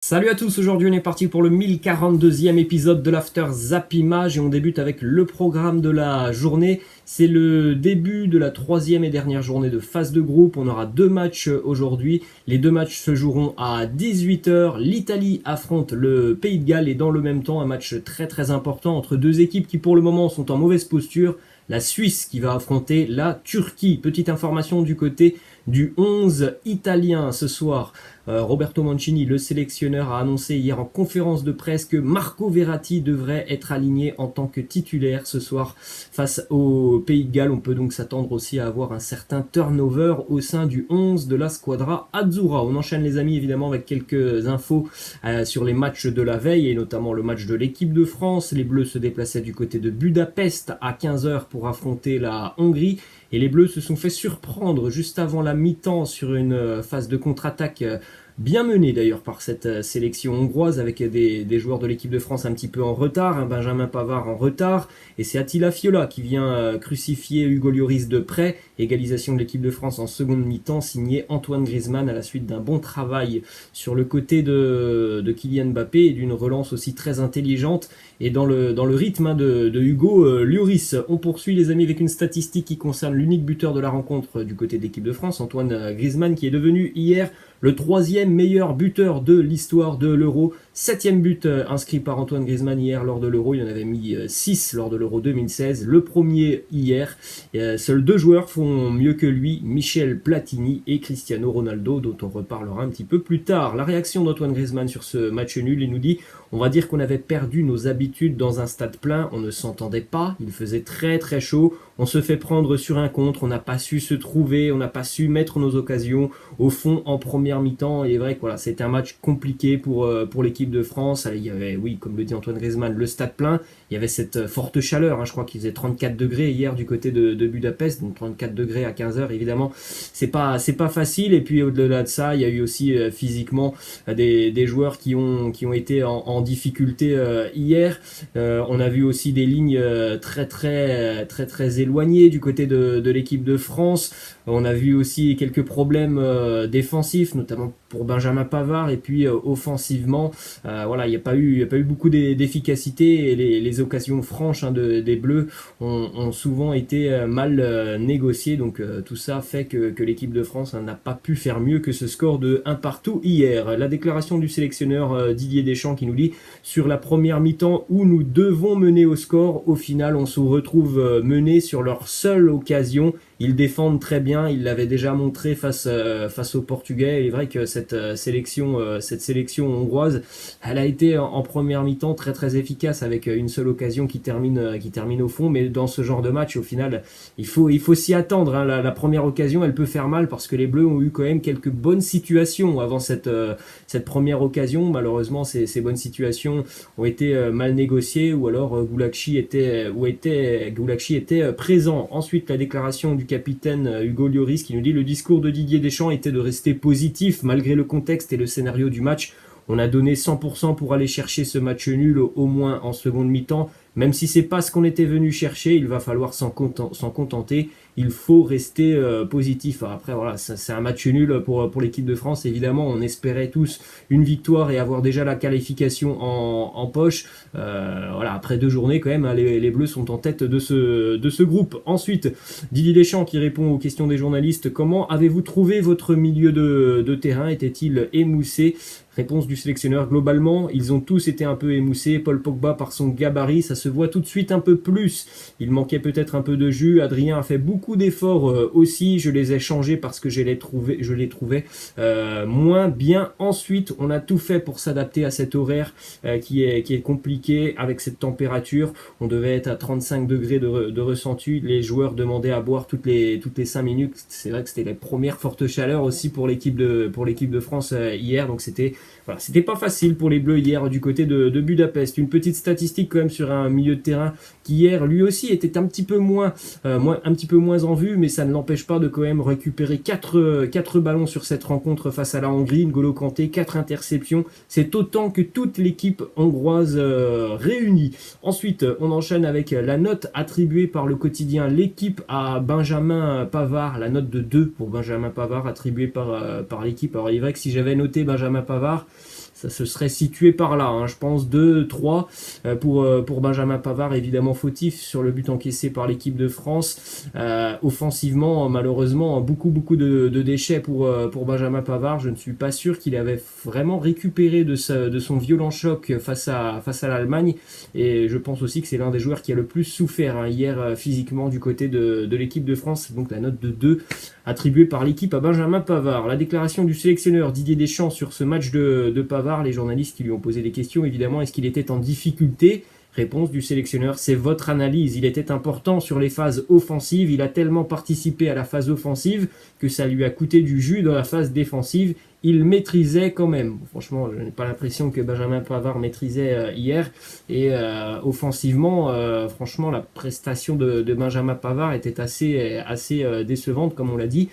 Salut à tous, aujourd'hui on est parti pour le 1042e épisode de l'After Zap Image et on débute avec le programme de la journée. C'est le début de la troisième et dernière journée de phase de groupe. On aura deux matchs aujourd'hui. Les deux matchs se joueront à 18h. L'Italie affronte le Pays de Galles et dans le même temps un match très important entre deux équipes qui pour le moment sont en mauvaise posture. La Suisse qui va affronter la Turquie. Petite information du côté du 11 italien ce soir. Roberto Mancini, le sélectionneur, a annoncé hier en conférence de presse que Marco Verratti devrait être aligné en tant que titulaire ce soir face au Pays de Galles. On peut donc s'attendre aussi à avoir un certain turnover au sein du 11 de la Squadra Azzurra. On enchaîne les amis évidemment avec quelques infos sur les matchs de la veille et notamment le match de l'équipe de France. Les Bleus se déplaçaient du côté de Budapest à 15h pour affronter la Hongrie. Et les Bleus se sont fait surprendre juste avant la mi-temps sur une phase de contre-attaque bien menée d'ailleurs par cette sélection hongroise avec des joueurs de l'équipe de France un petit peu en retard, un Benjamin Pavard en retard, et c'est Attila Fiola qui vient crucifier Hugo Lloris de près. Égalisation de l'équipe de France en seconde mi-temps, signé Antoine Griezmann à la suite d'un bon travail sur le côté de Kylian Mbappé et d'une relance aussi très intelligente et dans le rythme de Hugo Lloris. On poursuit les amis avec une statistique qui concerne l'unique buteur de la rencontre du côté de l'équipe de France, Antoine Griezmann, qui est devenu hier le troisième meilleur buteur de l'histoire de l'Euro. 7e but inscrit par Antoine Griezmann hier lors de l'Euro. Il en avait mis 6 lors de l'Euro 2016. Le premier hier. Seuls deux joueurs font mieux que lui, Michel Platini et Cristiano Ronaldo, dont on reparlera un petit peu plus tard. La réaction d'Antoine Griezmann sur ce match nul, il nous dit: on va dire qu'on avait perdu nos habitudes dans un stade plein, on ne s'entendait pas, il faisait très chaud, on se fait prendre sur un contre, on n'a pas su se trouver, on n'a pas su mettre nos occasions au fond en première mi-temps. Et il est vrai que voilà, c'était un match compliqué pour l'équipe de France. Il y avait, oui, comme le dit Antoine Griezmann, le stade plein, il y avait cette forte chaleur, je crois qu'il faisait 34 degrés hier du côté de Budapest, donc 34 degrés à 15h, évidemment, c'est pas facile. Et puis au-delà de ça, il y a eu aussi physiquement des joueurs qui ont été en difficulté hier. On a vu aussi des lignes très éloignées du côté de l'équipe de France. On a vu aussi quelques problèmes défensifs, notamment pour Benjamin Pavard, et puis offensivement, voilà, il n'y a pas eu beaucoup d'efficacité, et les occasions franches des Bleus ont souvent été mal négociées. Donc tout ça fait que l'équipe de France n'a pas pu faire mieux que ce score de 1 partout hier. La déclaration du sélectionneur Didier Deschamps qui nous dit: sur la première mi-temps où nous devons mener au score, au final on se retrouve mené sur leur seule occasion. Ils défendent très bien, ils l'avaient déjà montré face aux Portugais. Il est vrai que cette sélection hongroise, elle a été en première mi-temps très efficace avec une seule occasion qui termine au fond. Mais dans ce genre de match, au final, il faut s'y attendre. La première occasion, elle peut faire mal parce que les Bleus ont eu quand même quelques bonnes situations avant cette première occasion. Malheureusement, ces bonnes situations ont été mal négociées, ou alors Gulacsi était présent. Ensuite, la déclaration du capitaine Hugo Lloris qui nous dit: le discours de Didier Deschamps était de rester positif malgré le contexte et le scénario du match. On a donné 100% pour aller chercher ce match nul, au moins en seconde mi-temps. Même si c'est pas ce qu'on était venu chercher, il va falloir s'en contenter. Il faut rester positif. Après voilà, c'est un match nul pour l'équipe de France. Évidemment, on espérait tous une victoire et avoir déjà la qualification en poche. Voilà, après 2 journées quand même, les Bleus sont en tête de ce groupe. Ensuite, Didier Deschamps qui répond aux questions des journalistes: comment avez-vous trouvé votre milieu de terrain? Était-il émoussé? Réponse du sélectionneur: globalement, ils ont tous été un peu émoussés. Paul Pogba, par son gabarit, ça se voit tout de suite un peu plus. Il manquait peut-être un peu de jus. Adrien a fait beaucoup d'efforts aussi. Je les ai changés parce que je les trouvais moins bien. Ensuite, on a tout fait pour s'adapter à cet horaire qui est compliqué avec cette température. On devait être à 35 degrés de ressenti. Les joueurs demandaient à boire toutes les 5 minutes. C'est vrai que c'était la première forte chaleur aussi pour l'équipe de France hier. Donc c'était pas facile pour les Bleus hier du côté de Budapest. Une petite statistique quand même sur un milieu de terrain qui hier lui aussi était un petit peu moins en vue, mais ça ne l'empêche pas de quand même récupérer 4 ballons sur cette rencontre face à la Hongrie. N'Golo Kanté, 4 interceptions, c'est autant que toute l'équipe hongroise réunie. Ensuite, on enchaîne avec la note attribuée par le quotidien L'équipe à Benjamin Pavard, la note de 2 pour Benjamin Pavard attribuée par l'équipe. Alors il est vrai que si j'avais noté Benjamin Pavard, ça se serait situé par là, hein. Je pense 2-3 pour Benjamin Pavard, évidemment fautif sur le but encaissé par l'équipe de France. Offensivement, malheureusement, beaucoup de déchets pour Benjamin Pavard. Je ne suis pas sûr qu'il avait vraiment récupéré de son violent choc face à l'Allemagne, et je pense aussi que c'est l'un des joueurs qui a le plus souffert, hein, hier physiquement du côté de l'équipe de France. Donc la note de 2 attribuée par l'équipe à Benjamin Pavard. La déclaration du sélectionneur Didier Deschamps sur ce match de Pavard, les journalistes qui lui ont posé des questions, évidemment, est-ce qu'il était en difficulté? Réponse du sélectionneur, c'est votre analyse. Il était important sur les phases offensives, il a tellement participé à la phase offensive que ça lui a coûté du jus dans la phase défensive. Il maîtrisait quand même. Franchement, je n'ai pas l'impression que Benjamin Pavard maîtrisait hier. Et offensivement, franchement, la prestation de Benjamin Pavard était assez décevante, comme on l'a dit.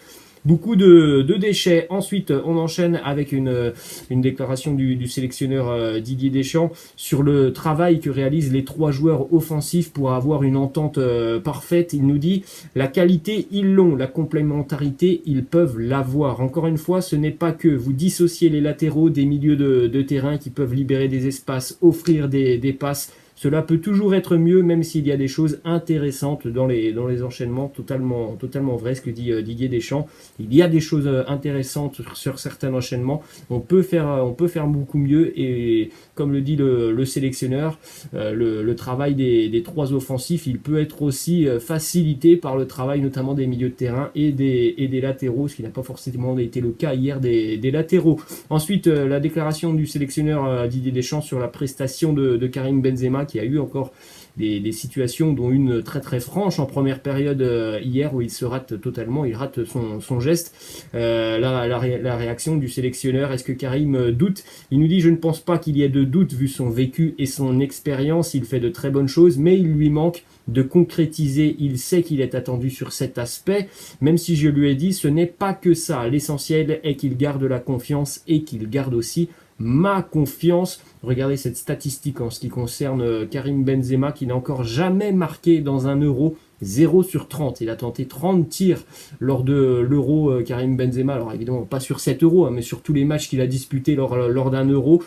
Beaucoup de déchets. Ensuite, on enchaîne avec une déclaration du sélectionneur Didier Deschamps sur le travail que réalisent les 3 joueurs offensifs pour avoir une entente parfaite. Il nous dit, la qualité, ils l'ont. La complémentarité, ils peuvent l'avoir. Encore une fois, ce n'est pas que vous dissociez les latéraux des milieux de terrain qui peuvent libérer des espaces, offrir des passes. Cela peut toujours être mieux, même s'il y a des choses intéressantes dans les enchaînements, totalement vrai ce que dit Didier Deschamps. Il y a des choses intéressantes sur certains enchaînements. On peut faire beaucoup mieux, et comme le dit le sélectionneur, le travail des 3 offensifs, il peut être aussi facilité par le travail notamment des milieux de terrain et des latéraux, ce qui n'a pas forcément été le cas hier des latéraux. Ensuite, la déclaration du sélectionneur Didier Deschamps sur la prestation de Karim Benzema, qui a eu encore des situations, dont une très franche en première période hier, où il se rate totalement, il rate son geste. La réaction du sélectionneur, est-ce que Karim doute? Il nous dit, je ne pense pas qu'il y ait de doute vu son vécu et son expérience, il fait de très bonnes choses, mais il lui manque de concrétiser. Il sait qu'il est attendu sur cet aspect, même si je lui ai dit, ce n'est pas que ça, l'essentiel est qu'il garde la confiance et qu'il garde aussi ma confiance. Regardez cette statistique en ce qui concerne Karim Benzema, qui n'a encore jamais marqué dans un Euro. 0 sur 30. Il a tenté 30 tirs lors de l'Euro, Karim Benzema. Alors évidemment pas sur cet Euro, hein, mais sur tous les matchs qu'il a disputés lors d'un Euro.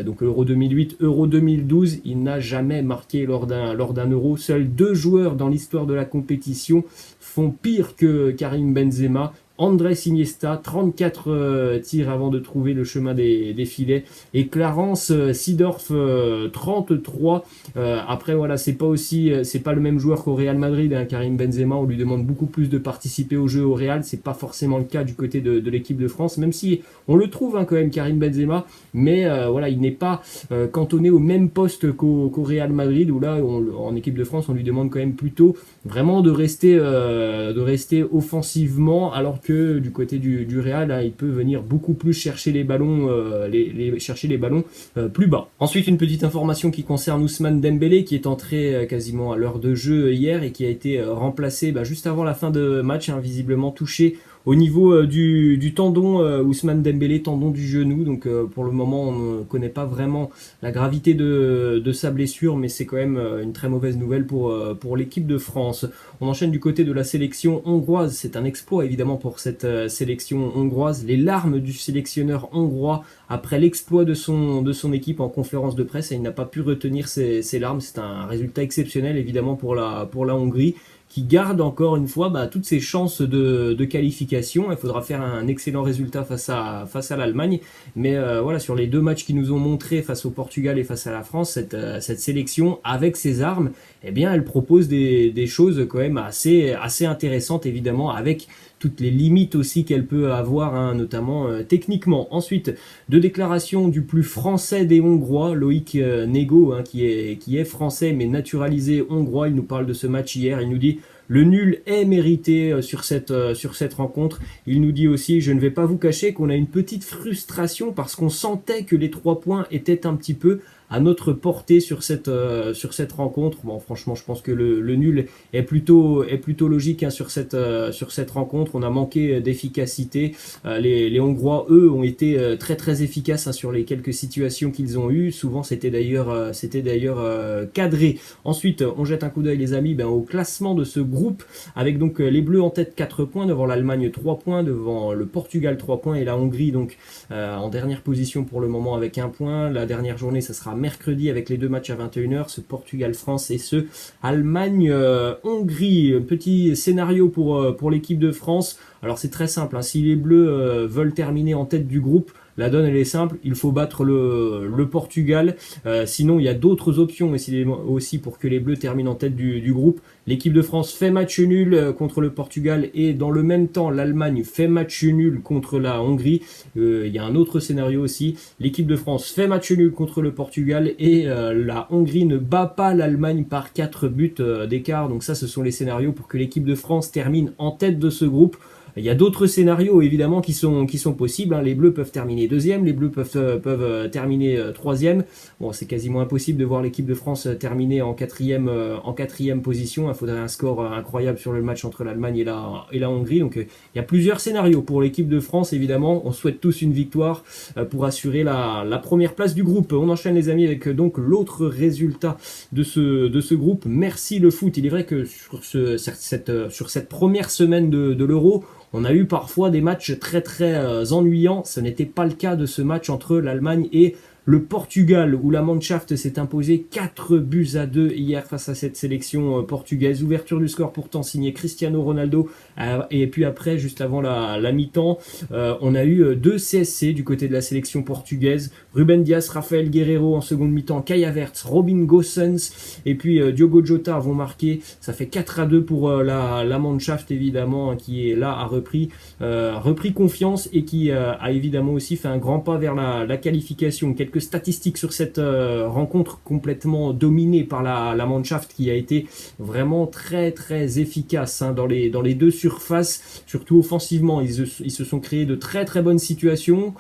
Donc l'Euro 2008, Euro 2012, il n'a jamais marqué lors d'un Euro. Seuls 2 joueurs dans l'histoire de la compétition font pire que Karim Benzema. Andrés Iniesta, 34 tirs avant de trouver le chemin des filets, et Clarence Seedorf, 33. Après voilà, c'est pas le même joueur qu'au Real Madrid, hein, Karim Benzema. On lui demande beaucoup plus de participer au jeu au Real. C'est pas forcément le cas du côté de l'équipe de France, même si on le trouve, hein, quand même, Karim Benzema, mais voilà, il n'est pas cantonné au même poste qu'au Real Madrid, où là, en équipe de France, on lui demande quand même plutôt vraiment de rester offensivement, alors que du côté du Real, là, il peut venir beaucoup plus chercher les ballons, chercher les ballons plus bas. Ensuite, une petite information qui concerne Ousmane Dembélé, qui est entré quasiment à l'heure de jeu hier et qui a été remplacé juste avant la fin de match, hein, visiblement touché au niveau du tendon, Ousmane Dembélé, tendon du genou. Donc pour le moment, on ne connaît pas vraiment la gravité de sa blessure, mais c'est quand même une très mauvaise nouvelle pour l'équipe de France. On enchaîne du côté de la sélection hongroise. C'est un exploit évidemment pour cette sélection hongroise. Les larmes du sélectionneur hongrois après l'exploit de son équipe en conférence de presse, et il n'a pas pu retenir ses larmes. C'est un résultat exceptionnel évidemment pour la Hongrie, qui garde encore une fois toutes ses chances de qualification. Il faudra faire un excellent résultat face à l'Allemagne. Mais voilà, sur les 2 matchs qui nous ont montré face au Portugal et face à la France, cette sélection, avec ses armes, eh bien, elle propose des choses quand même assez intéressantes, évidemment, avec toutes les limites aussi qu'elle peut avoir, hein, notamment techniquement. Ensuite, 2 déclarations du plus français des Hongrois, Loïc Nego, hein, qui est français mais naturalisé hongrois. Il nous parle de ce match hier. Il nous dit: le nul est mérité sur cette rencontre. Il nous dit aussi: je ne vais pas vous cacher qu'on a une petite frustration parce qu'on sentait que les 3 points étaient un petit peu à notre portée sur cette rencontre. Bon, franchement, je pense que le nul est plutôt logique hein, sur cette rencontre. On a manqué d'efficacité. Les Hongrois, eux, ont été très très efficaces hein, sur les quelques situations qu'ils ont eues. Souvent, c'était d'ailleurs cadré. Ensuite, on jette un coup d'œil, les amis, au classement de ce groupe, avec donc les Bleus en tête 4 points, devant l'Allemagne 3 points, devant le Portugal 3 points et la Hongrie donc en dernière position pour le moment avec 1 point. La dernière journée, ça sera mercredi avec les deux matchs à 21h, ce Portugal-France et ce Allemagne-Hongrie. Petit scénario pour l'équipe de France. Alors c'est très simple, hein. Si les Bleus veulent terminer en tête du groupe, la donne elle est simple, il faut battre le Portugal. Sinon il y a d'autres options aussi pour que les Bleus terminent en tête du groupe. L'équipe de France fait match nul contre le Portugal et dans le même temps l'Allemagne fait match nul contre la Hongrie. Il y a un autre scénario aussi, l'équipe de France fait match nul contre le Portugal et la Hongrie ne bat pas l'Allemagne par 4 buts d'écart. Donc ça, ce sont les scénarios pour que l'équipe de France termine en tête de ce groupe. Il y a d'autres scénarios évidemment qui sont possibles. Hein. Les Bleus peuvent terminer deuxième, les Bleus peuvent terminer troisième. Bon, c'est quasiment impossible de voir l'équipe de France terminer en quatrième position. Il faudrait un score incroyable sur le match entre l'Allemagne et la Hongrie. Donc il y a plusieurs scénarios pour l'équipe de France évidemment. On souhaite tous une victoire pour assurer la première place du groupe. On enchaîne les amis avec donc l'autre résultat de ce groupe. Merci le foot. Il est vrai que sur cette première semaine de l'Euro, on a eu parfois des matchs très très ennuyants. Ce n'était pas le cas de ce match entre l'Allemagne et le Portugal, où la Mannschaft s'est imposée 4-2 hier face à cette sélection portugaise. Ouverture du score pourtant signée Cristiano Ronaldo. Et puis après, juste avant la mi-temps, on a eu 2 CSC du côté de la sélection portugaise. Ruben Dias, Rafael Guerreiro en seconde mi-temps, Kai Havertz, Robin Gosens et puis Diogo Jota vont marquer. Ça fait 4-2 pour la Mannschaft évidemment, qui est là, a repris confiance et qui a évidemment aussi fait un grand pas vers la qualification. Quelques statistiques sur cette rencontre complètement dominée par la Mannschaft, qui a été vraiment très très efficace hein, dans les deux surfaces, surtout offensivement. Ils se sont créés de très très bonnes situations,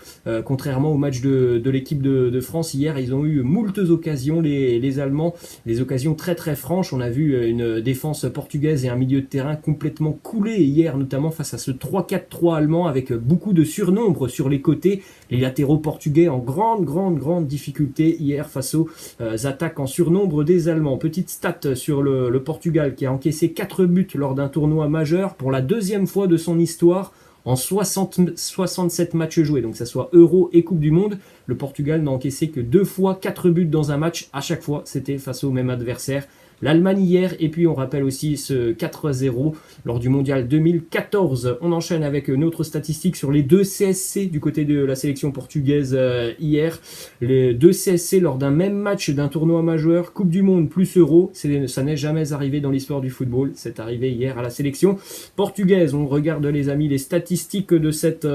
contrairement au match de l'équipe de France hier. Ils ont eu moultes occasions, les Allemands, des occasions très très franches. On a vu une défense portugaise et un milieu de terrain complètement coulé hier, notamment face à ce 3-4-3 allemand, avec beaucoup de surnombre sur les côtés. Les latéraux portugais en grande difficulté hier face aux attaques en surnombre des Allemands. Petite stat sur le Portugal, qui a encaissé 4 buts lors d'un tournoi majeur pour la deuxième fois de son histoire en 67 matchs joués, donc ça soit Euro et Coupe du Monde. Le Portugal n'a encaissé que 2 fois 4 buts dans un match. À chaque fois, c'était face au même adversaire. L'Allemagne hier, et puis on rappelle aussi ce 4-0 lors du mondial 2014. On enchaîne avec une autre statistique sur les 2 CSC du côté de la sélection portugaise hier. Les 2 CSC lors d'un même match d'un tournoi majeur, Coupe du Monde plus Euro, ça n'est jamais arrivé dans l'histoire du football. C'est arrivé hier à la sélection portugaise. On regarde les amis les statistiques de cette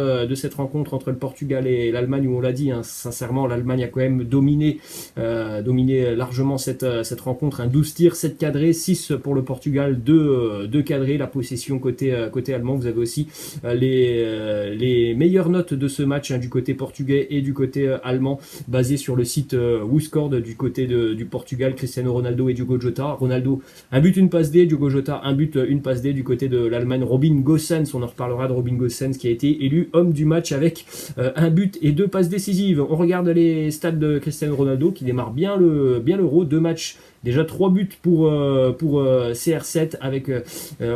rencontre entre le Portugal et l'Allemagne, où on l'a dit, hein, sincèrement l'Allemagne a quand même dominé largement cette rencontre. Un 12 tirs, 7 cadrés, 6 pour le Portugal, 2 cadrés. La possession côté allemand. Vous avez aussi les meilleures notes de ce match hein, du côté portugais et du côté allemand, basé sur le site WhoScored du côté du Portugal. Cristiano Ronaldo et Diogo Jota. Ronaldo, un but, une passe D. Diogo Jota, un but, une passe D. Du côté de l'Allemagne, Robin Gosens, on en reparlera de Robin Gosens, qui a été élu homme du match avec un but et 2 passes décisives. On regarde les stats de Cristiano Ronaldo, qui démarre bien l'Euro. 2 matchs, déjà 3 buts pour CR7, avec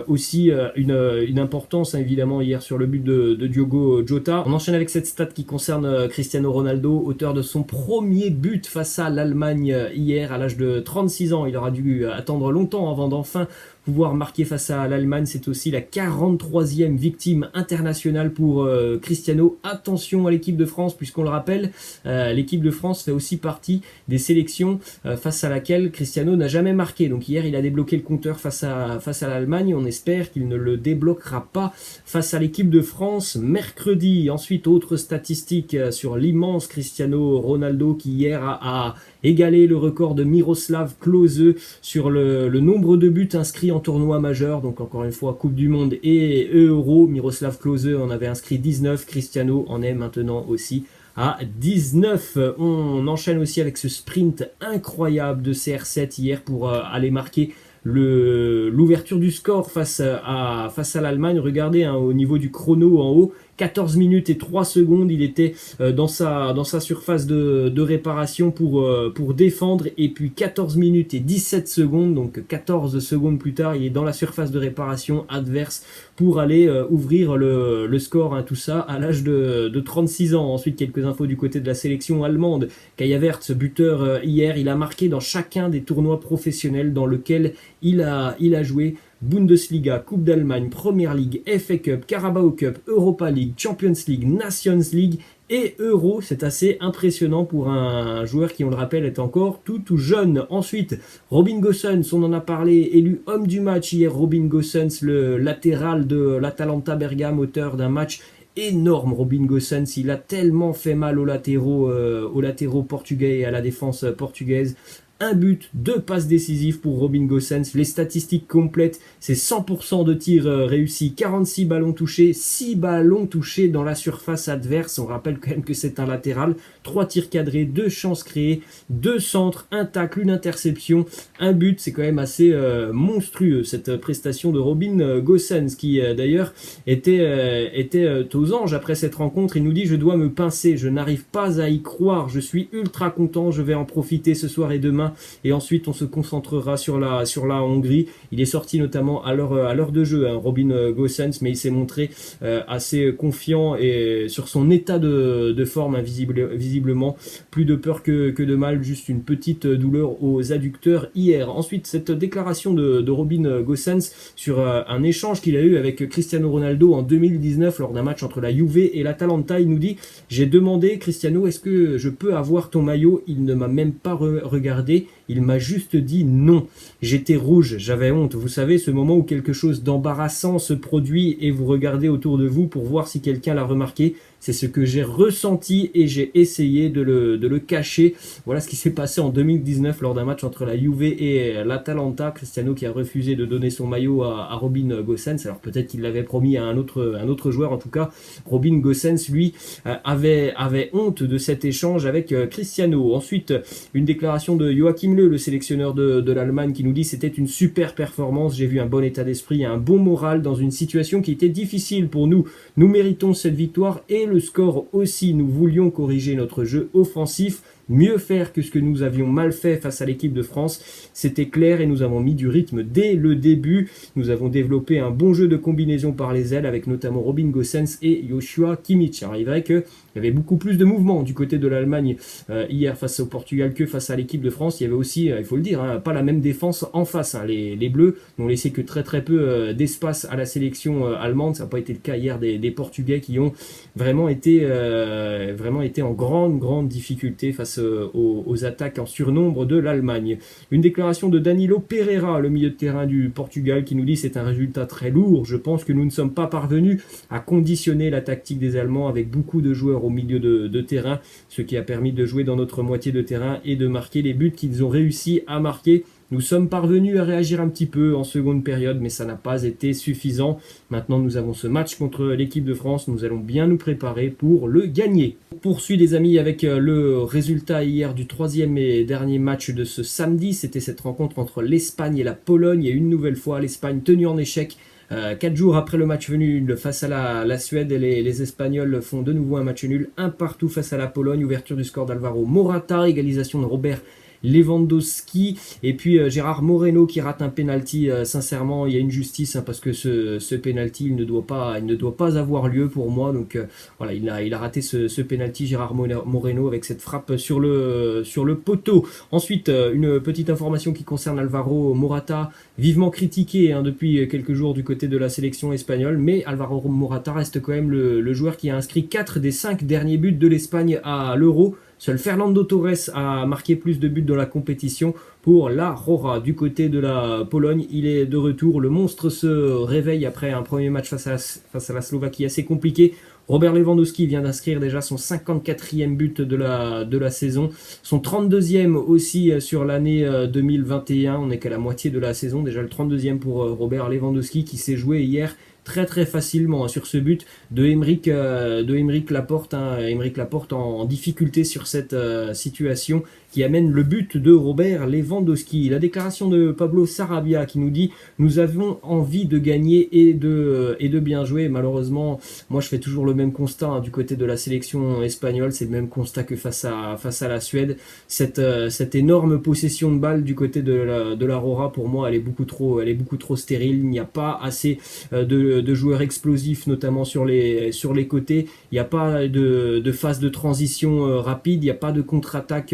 aussi une importance hein, évidemment hier sur le but de Diogo Jota. On enchaîne avec cette stat qui concerne Cristiano Ronaldo, auteur de son premier but face à l'Allemagne hier à l'âge de 36 ans. Il aura dû attendre longtemps avant d'enfin pouvoir marquer face à l'Allemagne. C'est aussi la 43e victime internationale pour Cristiano. Attention à l'équipe de France, puisqu'on le rappelle, l'équipe de France fait aussi partie des sélections face à laquelle Cristiano n'a jamais marqué. Donc hier, il a débloqué le compteur face à l'Allemagne. On espère qu'il ne le débloquera pas face à l'équipe de France mercredi. Ensuite, autre statistique sur l'immense Cristiano Ronaldo, qui hier a égalé le record de Miroslav Klose sur le nombre de buts inscrits en tournoi majeur. Donc encore une fois, Coupe du Monde et Euro. Miroslav Klose en avait inscrit 19. Cristiano en est maintenant aussi à 19. On enchaîne aussi avec ce sprint incroyable de CR7 hier pour aller marquer l'ouverture du score face à l'Allemagne. Regardez au niveau du chrono en haut, 14 minutes et 3 secondes, il était dans sa surface de réparation pour défendre, et puis 14 minutes et 17 secondes, donc 14 secondes plus tard, il est dans la surface de réparation adverse pour aller ouvrir le score, tout ça à l'âge de 36 ans. Ensuite, quelques infos du côté de la sélection allemande. Kai Havertz, buteur hier, il a marqué dans chacun des tournois professionnels dans lesquels il a joué. Bundesliga, Coupe d'Allemagne, Premier League, FA Cup, Carabao Cup, Europa League, Champions League, Nations League et Euro. C'est assez impressionnant pour un joueur qui, on le rappelle, est encore tout jeune. Ensuite, Robin Gosens, on en a parlé, élu homme du match hier. Robin Gosens, le latéral de l'Atalanta Bergame, auteur d'un match énorme. Robin Gosens, il a tellement fait mal aux latéraux portugais et à la défense portugaise. Un but, 2 passes décisives pour Robin Gosens. Les statistiques complètes, c'est 100% de tirs réussis, 46 ballons touchés, 6 ballons touchés dans la surface adverse. On rappelle quand même que c'est un latéral. 3 tirs cadrés, 2 chances créées, 2 centres, un tacle, une interception, un but. C'est quand même assez monstrueux cette prestation de Robin Gosens qui d'ailleurs était aux anges après cette rencontre. Il nous dit: je dois me pincer, je n'arrive pas à y croire, je suis ultra content, je vais en profiter ce soir et demain. Et ensuite on se concentrera sur la Hongrie. Il est sorti notamment à l'heure de jeu, Robin Gosens, mais il s'est montré assez confiant et sur son état de forme, visiblement plus de peur que de mal, juste une petite douleur aux adducteurs hier. Ensuite, cette déclaration de Robin Gosens sur un échange qu'il a eu avec Cristiano Ronaldo en 2019 lors d'un match entre la Juve et l'Atalanta. Il nous dit: j'ai demandé, Cristiano, est-ce que je peux avoir ton maillot? Il ne m'a même pas regardé. Il m'a juste dit non. J'étais rouge, j'avais honte. Vous savez, ce moment où quelque chose d'embarrassant se produit et vous regardez autour de vous pour voir si quelqu'un l'a remarqué. C'est ce que j'ai ressenti et j'ai essayé de le cacher. Voilà ce qui s'est passé en 2019 lors d'un match entre la Juve et l'Atalanta. Cristiano qui a refusé de donner son maillot à Robin Gosens. Alors peut-être qu'il l'avait promis à un autre joueur. En tout cas, Robin Gosens, lui, avait honte de cet échange avec Cristiano. Ensuite, une déclaration de Joachim Löw, le sélectionneur de l'Allemagne, qui nous dit: c'était une super performance. J'ai vu un bon état d'esprit, un bon moral dans une situation qui était difficile pour nous. Nous méritons cette victoire et le score aussi. Nous voulions corriger notre jeu offensif, mieux faire que ce que nous avions mal fait face à l'équipe de France. C'était clair et nous avons mis du rythme dès le début. Nous avons développé un bon jeu de combinaison par les ailes avec notamment Robin Gosens et Joshua Kimmich. Alors il est vrai qu'il y avait beaucoup plus de mouvement du côté de l'Allemagne hier face au Portugal que face à l'équipe de France. Il y avait aussi, il faut le dire, pas la même défense en face. Les Bleus n'ont laissé que très peu d'espace à la sélection allemande. Ça n'a pas été le cas hier des Portugais qui ont vraiment été en grande difficulté face aux attaques en surnombre de l'Allemagne. Une déclaration de Danilo Pereira, le milieu de terrain du Portugal, qui nous dit: c'est un résultat très lourd. Je pense que nous ne sommes pas parvenus à conditionner la tactique des Allemands avec beaucoup de joueurs au milieu de terrain, ce qui a permis de jouer dans notre moitié de terrain et de marquer les buts qu'ils ont réussi à marquer. Nous sommes parvenus à réagir un petit peu en seconde période, mais ça n'a pas été suffisant. Maintenant, nous avons ce match contre l'équipe de France. Nous allons bien nous préparer pour le gagner. On poursuit, les amis, avec le résultat hier du 3e et dernier match de ce samedi. C'était cette rencontre entre l'Espagne et la Pologne. Et une nouvelle fois, l'Espagne tenue en échec. 4 jours après le match nul face à la Suède, les Espagnols font de nouveau un match nul, un partout face à la Pologne. Ouverture du score d'Alvaro Morata, égalisation de Robert Lewandowski et puis Gérard Moreno qui rate un penalty. Sincèrement, il y a une justice parce que ce penalty il ne doit pas avoir lieu pour moi. Donc voilà, il a raté ce penalty, Gérard Moreno, avec cette frappe sur le poteau. Ensuite, une petite information qui concerne Alvaro Morata, vivement critiqué depuis quelques jours du côté de la sélection espagnole, mais Alvaro Morata reste quand même le joueur qui a inscrit 4 des 5 derniers buts de l'Espagne à l'Euro. Seul Fernando Torres a marqué plus de buts dans la compétition pour la Roja. Du côté de la Pologne, il est de retour. Le monstre se réveille après un premier match face à la Slovaquie assez compliqué. Robert Lewandowski vient d'inscrire déjà son 54e but de la saison, son 32e aussi sur l'année 2021. On n'est qu'à la moitié de la saison, déjà le 32e pour Robert Lewandowski qui s'est joué hier très très facilement sur ce but de Aymeric Laporte, Aymeric Laporte en difficulté sur cette situation qui amène le but de Robert Lewandowski. La déclaration de Pablo Sarabia qui nous dit « Nous avons envie de gagner et de bien jouer ». Malheureusement, moi je fais toujours le même constat du côté de la sélection espagnole. C'est le même constat que face à la Suède. Cette énorme possession de balle du côté de l'Aurora, pour moi, elle est beaucoup trop stérile. Il n'y a pas assez de joueurs explosifs, notamment sur les côtés. Il n'y a pas de phase de transition rapide. Il n'y a pas de contre-attaque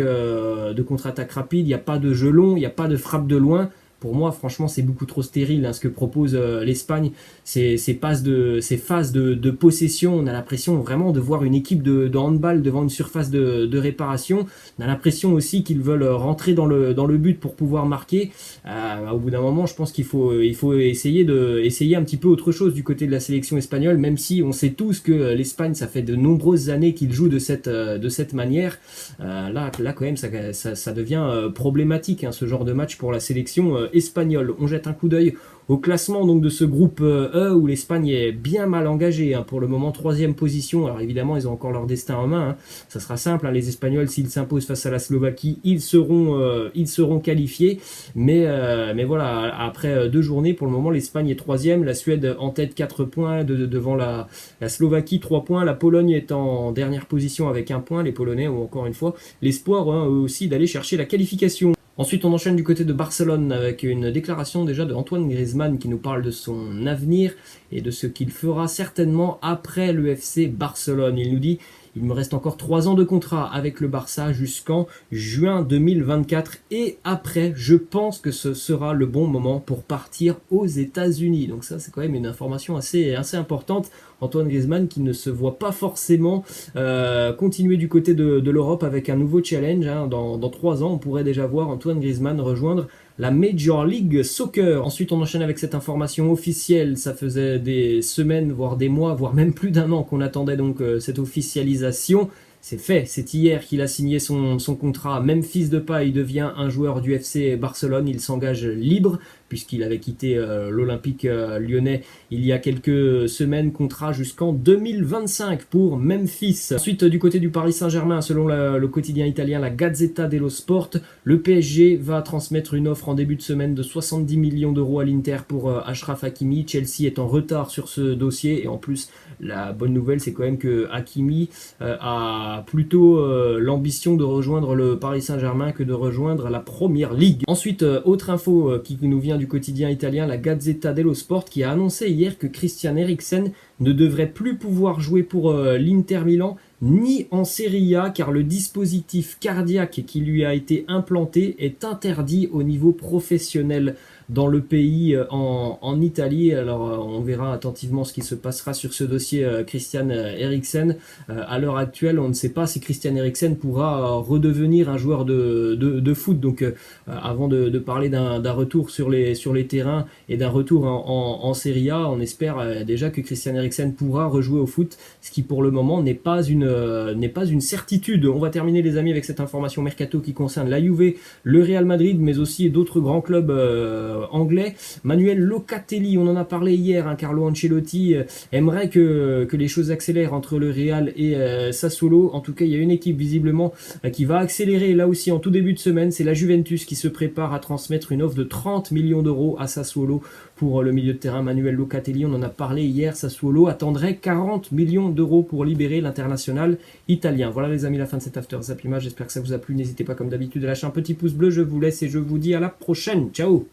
rapide, il n'y a pas de jeu long, il n'y a pas de frappe de loin. Pour moi, franchement, c'est beaucoup trop stérile ce que propose l'Espagne. Ces phases de possession, on a l'impression vraiment de voir une équipe de handball devant une surface de réparation. On a l'impression aussi qu'ils veulent rentrer dans le but pour pouvoir marquer. Au bout d'un moment, je pense qu'il faut essayer un petit peu autre chose du côté de la sélection espagnole, même si on sait tous que l'Espagne, ça fait de nombreuses années qu'ils jouent de cette manière. Là, quand même, ça devient problématique, ce genre de match pour la sélection espagnole. On jette un coup d'œil au classement donc de ce groupe E où l'Espagne est bien mal engagée pour le moment, 3e position. Alors évidemment ils ont encore leur destin en main, ça sera simple, les Espagnols s'ils s'imposent face à la Slovaquie ils seront qualifiés, mais voilà, après 2 journées pour le moment l'Espagne est 3e, la Suède en tête 4 points devant la Slovaquie 3 points, la Pologne est en dernière position avec 1 point, les Polonais ont encore une fois l'espoir eux aussi d'aller chercher la qualification. Ensuite, on enchaîne du côté de Barcelone avec une déclaration déjà de Antoine Griezmann qui nous parle de son avenir et de ce qu'il fera certainement après le FC Barcelone. Il nous dit « Il me reste encore 3 ans de contrat avec le Barça jusqu'en juin 2024 et après, je pense que ce sera le bon moment pour partir aux États-Unis. » Donc ça, c'est quand même une information assez importante. Antoine Griezmann qui ne se voit pas forcément continuer du côté de l'Europe avec un nouveau challenge. Dans 3 ans, on pourrait déjà voir Antoine Griezmann rejoindre la Major League Soccer. Ensuite, on enchaîne avec cette information officielle. Ça faisait des semaines, voire des mois, voire même plus d'1 an qu'on attendait donc cette officialisation. C'est fait, c'est hier qu'il a signé son contrat. Memphis Depay devient un joueur du FC Barcelone. Il s'engage libre puisqu'il avait quitté l'Olympique lyonnais il y a quelques semaines. Contrat jusqu'en 2025 pour Memphis. Ensuite, du côté du Paris Saint-Germain, selon le quotidien italien, la Gazzetta dello Sport, le PSG va transmettre une offre en début de semaine de 70 millions d'euros à l'Inter pour Achraf Hakimi. Chelsea est en retard sur ce dossier et en plus, la bonne nouvelle, c'est quand même que Hakimi a plutôt l'ambition de rejoindre le Paris Saint-Germain que de rejoindre la Première Ligue. Ensuite, autre info qui nous vient du quotidien italien, la Gazzetta dello Sport, qui a annoncé hier que Christian Eriksen ne devrait plus pouvoir jouer pour l'Inter Milan ni en Serie A car le dispositif cardiaque qui lui a été implanté est interdit au niveau professionnel dans le pays en Italie. Alors on verra attentivement ce qui se passera sur ce dossier Christian Eriksen. À l'heure actuelle, on ne sait pas si Christian Eriksen pourra redevenir un joueur de foot. Donc avant de parler d'un retour sur les terrains et d'un retour en Serie A, on espère déjà que Christian Eriksen pourra rejouer au foot, ce qui pour le moment n'est pas une certitude. On va terminer les amis avec cette information mercato qui concerne la Juve, le Real Madrid, mais aussi d'autres grands clubs anglais. Manuel Locatelli, on en a parlé hier, Carlo Ancelotti aimerait que les choses accélèrent entre le Real et Sassuolo. En tout cas, il y a une équipe visiblement qui va accélérer là aussi en tout début de semaine. C'est la Juventus qui se prépare à transmettre une offre de 30 millions d'euros à Sassuolo pour le milieu de terrain Manuel Locatelli. On en a parlé hier, Sassuolo attendrait 40 millions d'euros pour libérer l'international italien. Voilà les amis, la fin de cet After Zap Image. J'espère que ça vous a plu. N'hésitez pas comme d'habitude à lâcher un petit pouce bleu. Je vous laisse et je vous dis à la prochaine. Ciao.